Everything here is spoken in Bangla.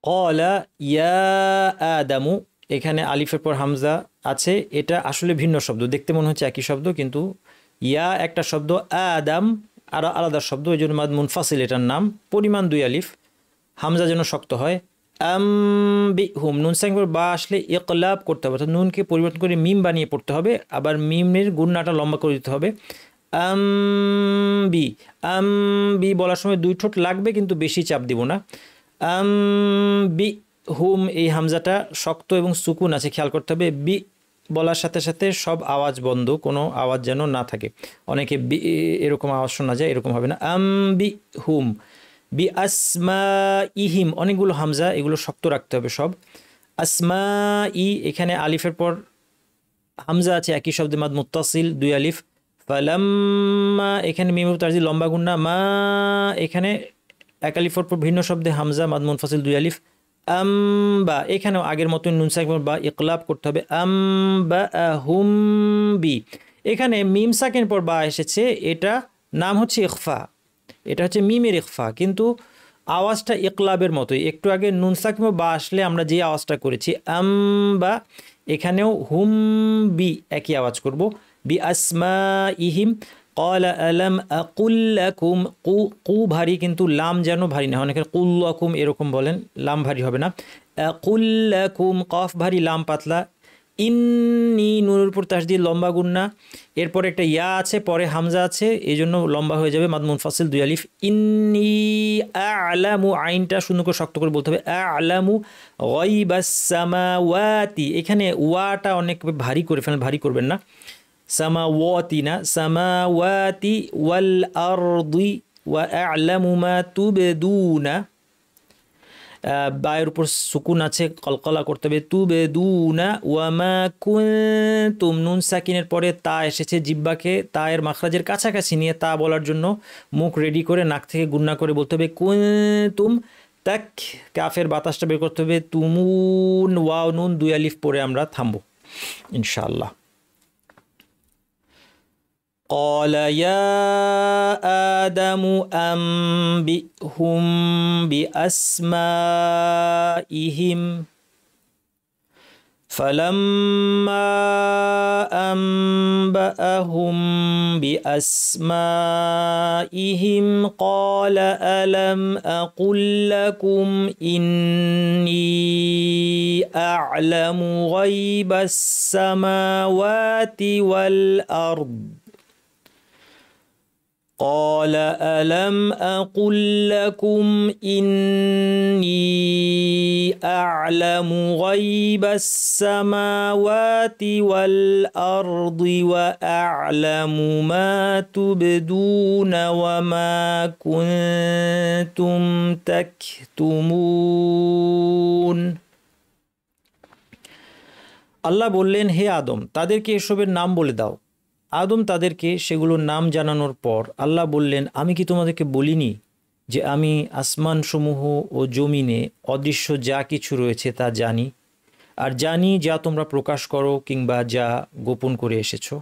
ক্বালা ইয়া আদামু, এখানে আলিফের পর হামজা আছে, এটা আসলে ভিন্ন শব্দ, দেখতে মনে হচ্ছে একই শব্দ কিন্তু ইয়া একটা শব্দ, আদাম আর আলাদা শব্দ, এই জন্য মাদ মুনফাসিল এটার নাম। পরিমাণ 2 আলিফ, হামজা যেন শক্ত হয়। হুম, নুন সাকিন বা আসলে ইকলাব করতে হবে, অর্থাৎ নুনকে পরিবর্তন করে মিম বানিয়ে পড়তে হবে, আবার মিমের গুণনাটা লম্বা করে দিতে হবে। বি, বি বলার সময় 2 ঠোঁট লাগবে কিন্তু বেশি চাপ দিব না। বি হুম, এই হামজাটা শক্ত এবং সুকুন আছে, খেয়াল করতে হবে। বি বলার সাথে সাথে সব আওয়াজ বন্ধ, কোনো আওয়াজ যেন না থাকে। অনেকে বি এরকম আওয়াজ শোনা যায়, এরকম হবে না। বি হুম, বি আসমা ইহিম, অনেকগুলো হামজা, এগুলো শক্ত রাখতে হবে সব। আসমা ই, এখানে আলিফের পর হামজা আছে, একই শব্দে মাদ মুত্তাসিল 2 আলিফ। ফালাম্মা, এখানে মিম তারজি লম্বা গুন্না। মা, এখানে 1 আলিফের পর ভিন্ন শব্দে হামজা মাদ মুনফাসিল 2 আলিফ। বা, এখানেও আগের মতো নুন সাকিন বা ইকলাব করতে হবে। বা হুম বি, এখানে মিম সাকিন পর বা এসেছে, এটা নাম হচ্ছে ইখফা, এটা হচ্ছে মিমের ইখফা, কিন্তু আওয়াজটা ইকলাবের মতোই। একটু আগে নুন সাকিন বা আসলে আমরা যে আওয়াজটা করেছি বা, এখানেও হুম বি একই আওয়াজ করব। বি আসমা ইহিম। ক্বালা আলাম আকুল লাকুম, কু কু ভারী কিন্তু লাম যেন ভারী না হয়, অনেকে কুল লাকুম এরকম বলেন, লাম ভারী হবে না। আকুল লাকুম, কফ ভারী লাম পাতলা। ইন্নি, নুনের উপর তাসদিদ লম্বা গুন্না, এরপর একটা ইয়া আছে, পরে হামজা আছে, এই জন্য লম্বা হয়ে যাবে মাদ মুনফাসিল 2 আলিফ। ইন্নি আ'লামু, আইনটা সুন্দর করে শক্ত করে বলতে হবে। আ'লামু গায়বাস সামাওয়াতি, এখানে ওয়াটা অনেক ভারী করে ফেলেন, ভারী করবেন না। সামাওয়াতি না, সামাওয়াতি ওয়াল আরদি ওয়া আ'লামু মা তুবদুনা, বায়ের উপর সুকুন আছে, কলকলা করতে হবে। তুবদুনা ওয়া মা কুনতুম, নুন সাকিনের পরে তা এসেছে, জিব্বাকে তায়ের মাখরাজের কাছাকাছি নিয়ে তা বলার জন্য মুখ রেডি করে নাক থেকে গুন্না করে বলতে হবে কুনতুম। তাক, কাফের বাতাসটা বের করতে হবে। তুমুন, ওয়াও নুন 2 আলিফ পরে আমরা থামবো ইনশাআল্লাহ। قال يا آدم أنبئهم بأسمائهم فلما أنبأهم بأسمائهم قال ألم أقل لكم إني أعلم غيب السماوات والأرض قال ألم أقل لكم إني أعلم غيب السماوات والأرض وأعلم ما تبدون وما كنتم تكتمون। আল্লাহ বললেন, হে আদম, তাদেরকে এসবের নাম বলে দাও। আদম তাদেরকে সেগুলোর নাম জানানোর পর আল্লাহ বললেন, আমি কি তোমাদেরকে বলিনি যে আমি আসমানসমূহ ও জমিনে অদৃশ্য যা কিছু রয়েছে তা জানি, আর জানি যা তোমরা প্রকাশ করো কিংবা যা গোপন করে এসেছো।